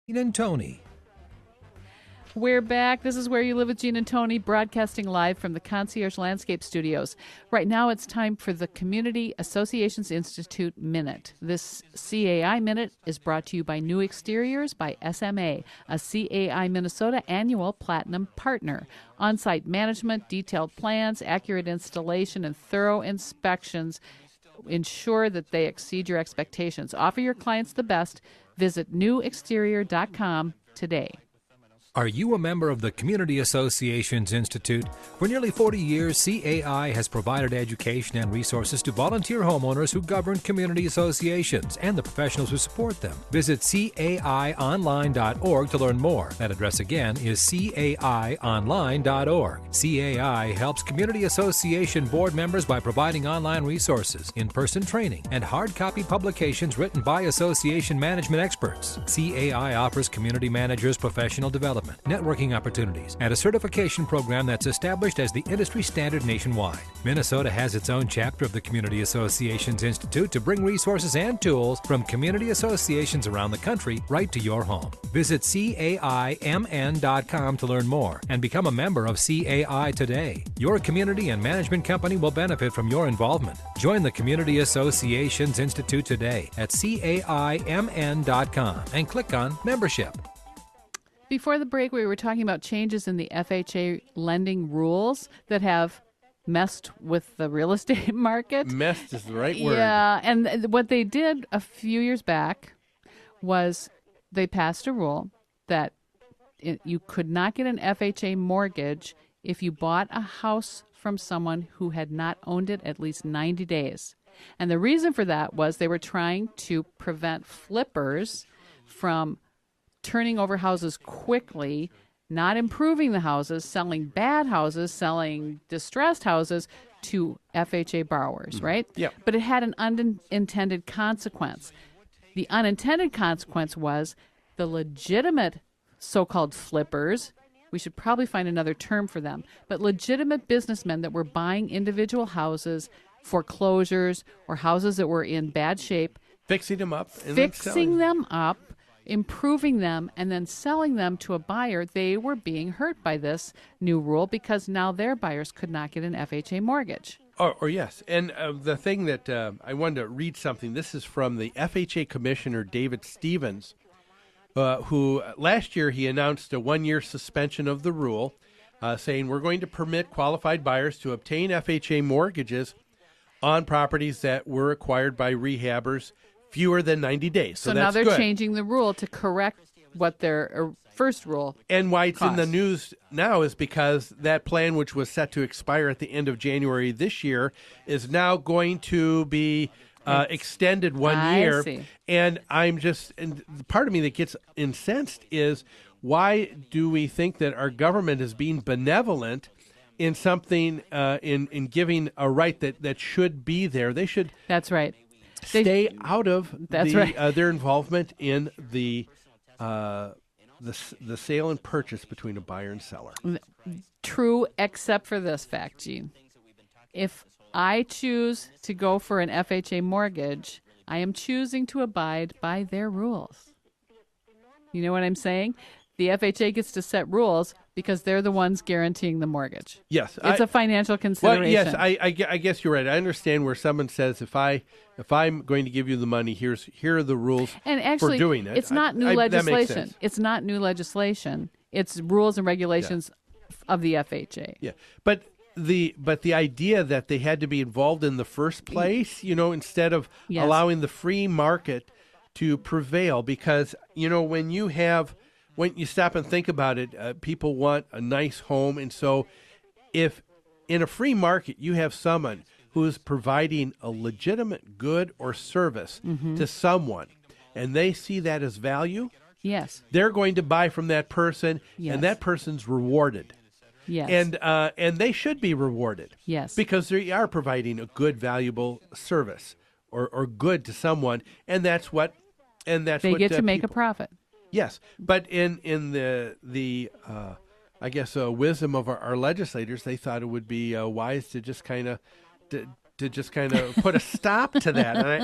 Gene and Tony. We're back. This is Where You Live with Gene and Tony, broadcasting live from the Concierge Landscape Studios. Right now it's time for the Community Associations Institute Minute. This CAI Minute is brought to you by New Exteriors by SMA, a CAI Minnesota annual platinum partner. On-site management, detailed plans, accurate installation, and thorough inspections ensure that they exceed your expectations. Offer your clients the best. Visit newexterior.com today. Are you a member of the Community Associations Institute? For nearly 40 years, CAI has provided education and resources to volunteer homeowners who govern community associations and the professionals who support them. Visit caionline.org to learn more. That address again is caionline.org. CAI helps community association board members by providing online resources, in-person training, and hard copy publications written by association management experts. CAI offers community managers professional development, networking opportunities, and a certification program that's established as the industry standard nationwide. Minnesota has its own chapter of the Community Associations Institute to bring resources and tools from community associations around the country right to your home. Visit CAIMN.com to learn more and become a member of CAI today. Your community and management company will benefit from your involvement. Join the Community Associations Institute today at CAIMN.com and click on Membership. Before the break, we were talking about changes in the FHA lending rules that have messed with the real estate market. Messed is the right word. Yeah, and what they did a few years back was they passed a rule that you could not get an FHA mortgage if you bought a house from someone who had not owned it at least 90 days. And the reason for that was they were trying to prevent flippers from turning over houses quickly, not improving the houses, selling bad houses, selling distressed houses to FHA borrowers, right? Yeah. But it had an unintended consequence. The unintended consequence was the legitimate so-called flippers, we should probably find another term for them, but legitimate businessmen that were buying individual houses, foreclosures, or houses that were in bad shape, Fixing them up. And fixing them up, improving them, and then selling them to a buyer. They were being hurt by this new rule because now their buyers could not get an FHA mortgage. Or yes. And the thing that I wanted to read something. This is from the FHA Commissioner, David Stevens, who last year he announced a one-year suspension of the rule, saying we're going to permit qualified buyers to obtain FHA mortgages on properties that were acquired by rehabbers fewer than 90 days. So that's now they're good. changing the rule to correct what their first rule And why it's cost. in the news now is because that plan, which was set to expire at the end of January this year, is now going to be extended one year. see. And and the part of me that gets incensed is, why do we think that our government is being benevolent in something, in giving a right that should be there? They should That's right. stay out of That's right. their involvement in the sale and purchase between a buyer and seller. True, except for this fact, Gene. If I choose to go for an FHA mortgage, I am choosing to abide by their rules. You know what I'm saying? The FHA gets to set rules because they're the ones guaranteeing the mortgage. Yes, It's a financial consideration. Well, yes, I guess you're right. I understand where someone says, if I'm going to give you the money, here are the rules And actually, for doing it. it's not new that makes legislation. sense. It's not new legislation. It's rules and regulations of the FHA. Yeah, but the idea that they had to be involved in the first place, instead of Yes. allowing the free market to prevail, because when you stop and think about it, people want a nice home, and so if in a free market you have someone who is providing a legitimate good or service to someone, and they see that as value, Yes. they're going to buy from that person, Yes. and that person's rewarded. Yes. And they should be rewarded. Yes. Because they are providing a good, valuable service or good to someone, and that's what they get to make a people- profit. Yes, but in the I guess wisdom of our legislators, they thought it would be wise to just kind of to just kind of put a stop to that. And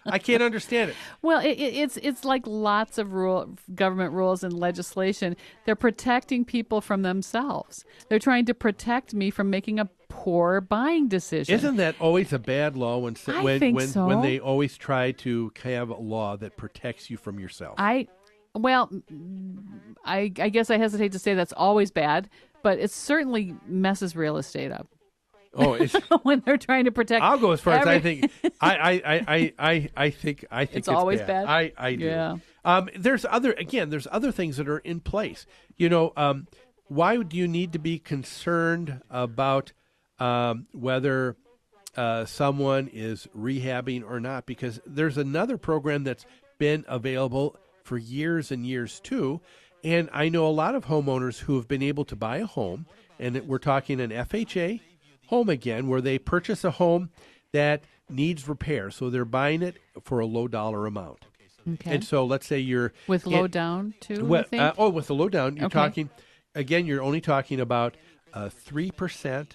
I can't understand it. Well, it's like lots of government rules and legislation. They're protecting people from themselves. They're trying to protect me from making a poor buying decision. Isn't that always a bad law when so. they always try to have a law that protects you from yourself? I guess I hesitate to say that's always bad, but it certainly messes real estate up. Oh, it's, when they're trying to protect. I'll go as far as I think. I think it's always bad. I do. Yeah. There's other things that are in place. Why do you need to be concerned about whether someone is rehabbing or not? Because there's another program that's been available for years and years too, and I know a lot of homeowners who have been able to buy a home, and we're talking an FHA home again, where they purchase a home that needs repair, so they're buying it for a low dollar amount. Okay. And so let's say you're with low down too. with the low down, you're Okay. talking again. You're only talking about 3%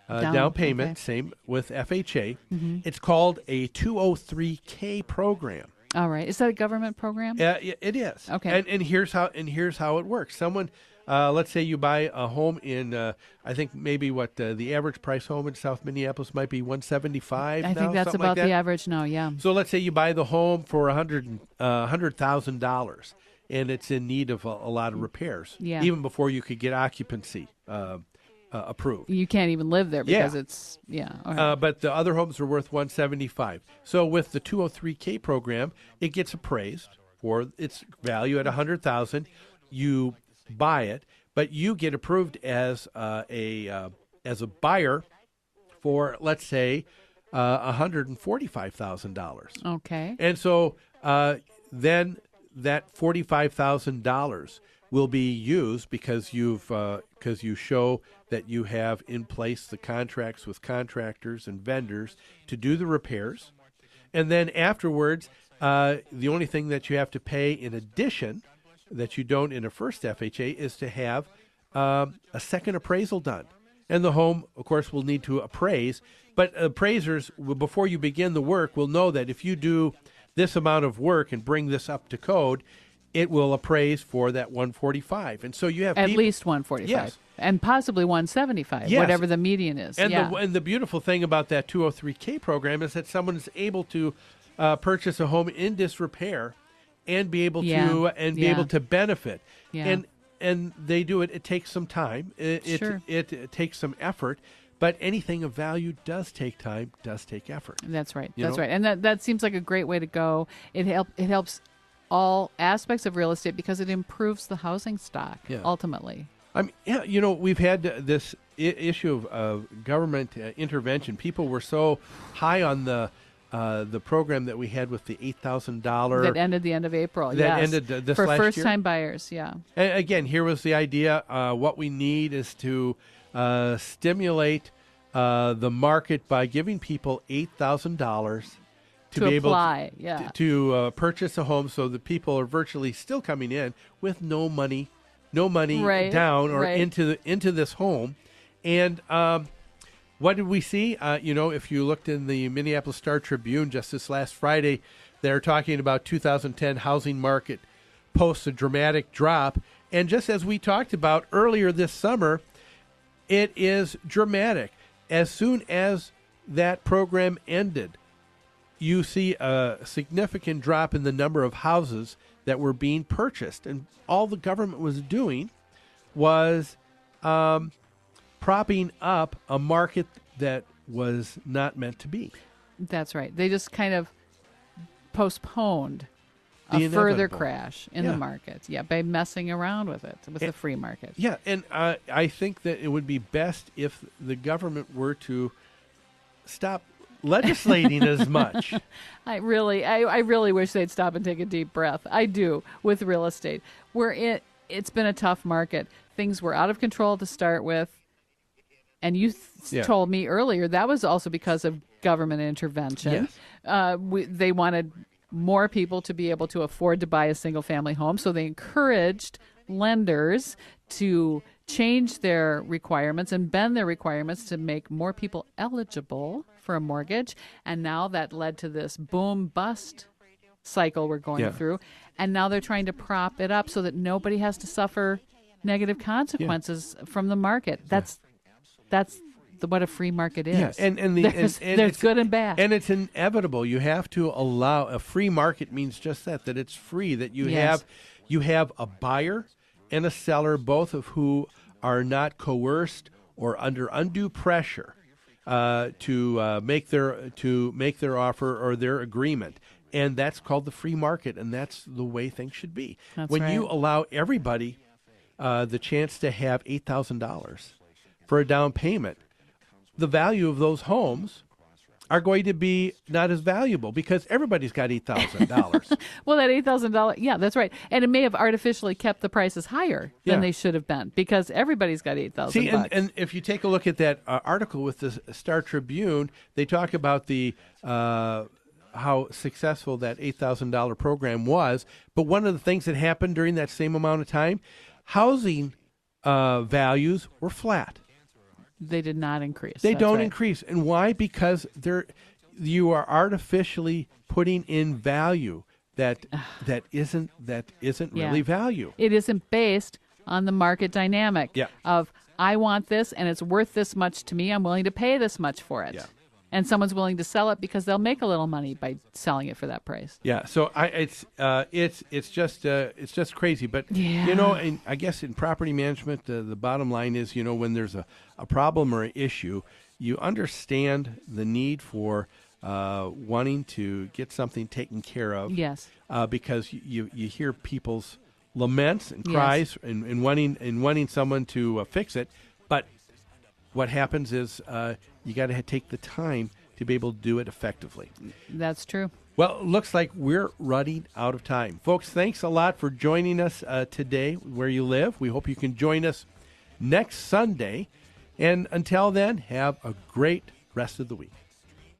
down payment. Okay. Same with FHA. It's called a 203K program. All right. Is that a government program? It is. Okay. And here's how it works. Someone, let's say you buy a home in, I think maybe the average price home in South Minneapolis might be $175. I think that's about the average now. Yeah. So let's say you buy the home for $100,000, and it's in need of a lot of repairs. Yeah. Even before you could get occupancy approved. You can't even live there because Yeah. it's all right. But the other homes are worth $175. So with the 203K program, it gets appraised for its value at $100,000. You buy it, but you get approved as a buyer for, let's say, $145,000. Okay. And so then that $45,000 will be used because you show that you have in place the contracts with contractors and vendors to do the repairs. And then afterwards, the only thing that you have to pay in addition that you don't in a first FHA is to have a second appraisal done. And the home, of course, will need to appraise. But appraisers, before you begin the work, will know that if you do this amount of work and bring this up to code, it will appraise for that 145. And so you have at least 145. Yes. And possibly 175, Yes. whatever the median is. And yeah. the beautiful thing about that 203K program is that someone is able to purchase a home in disrepair and be able to benefit. Yeah. And they do it. It takes some time. Sure. It takes some effort. But anything of value does take time, does take effort. That's right. You That's know? right. And that seems like a great way to go. It helps all aspects of real estate because it improves the housing stock ultimately. I mean, we've had this issue of government intervention. People were so high on the program that we had with the $8,000 that ended the end of April. That ended this for last year. first-time buyers. Yeah. And again, here was the idea. What we need is to stimulate the market by giving people $8,000 to be apply, able to purchase a home, so that people are virtually still coming in with no money Right, down or right. into this home. And what did we see? If you looked in the Minneapolis Star-Tribune just this last Friday, they're talking about 2010 housing market posts a dramatic drop. And just as we talked about earlier this summer, it is dramatic. As soon as that program ended, you see a significant drop in the number of houses that were being purchased. And all the government was doing was propping up a market that was not meant to be. That's right. They just kind of postponed The a further inevitable. crash in Yeah. the market. Yeah, by messing around with it, with the free market. Yeah, and I think that it would be best if the government were to stop legislating as much. I really wish they'd stop and take a deep breath. I do with real estate. It's been a tough market. Things were out of control to start with. And you told me earlier that was also because of government intervention. Yes. They wanted more people to be able to afford to buy a single-family home, so they encouraged lenders to change their requirements and bend their requirements to make more people eligible for a mortgage. And now that led to this boom bust cycle we're going through. And now they're trying to prop it up so that nobody has to suffer negative consequences from the market. That's what a free market is. Yeah, and there's it's good and bad. And it's inevitable. You have to allow a free market means just that it's free, that you have a buyer and a seller, both of who are not coerced or under undue pressure to make their offer or their agreement. And that's called the free market, and that's the way things should be. That's when right. you allow everybody the chance to have $8,000 for a down payment, the value of those homes are going to be not as valuable because everybody's got $8,000. Well, that $8,000, yeah, that's right. And it may have artificially kept the prices higher than they should have been because everybody's got $8,000. See, and if you take a look at that article with the Star Tribune, they talk about the how successful that $8,000 program was. But one of the things that happened during that same amount of time, housing values were flat. They did not increase. They That's don't right. increase. And why? Because you are artificially putting in value that isn't really value. It isn't based on the market dynamic of I want this and it's worth this much to me. I'm willing to pay this much for it. Yeah. And someone's willing to sell it because they'll make a little money by selling it for that price. Yeah, so it's just crazy. But and I guess in property management, the bottom line is, when there's a problem or an issue, you understand the need for wanting to get something taken care of. Yes. Because you hear people's laments and cries and wanting someone to fix it, but what happens is you got to take the time to be able to do it effectively. That's true. Well, it looks like we're running out of time. Folks, thanks a lot for joining us today where you live. We hope you can join us next Sunday. And until then, have a great rest of the week.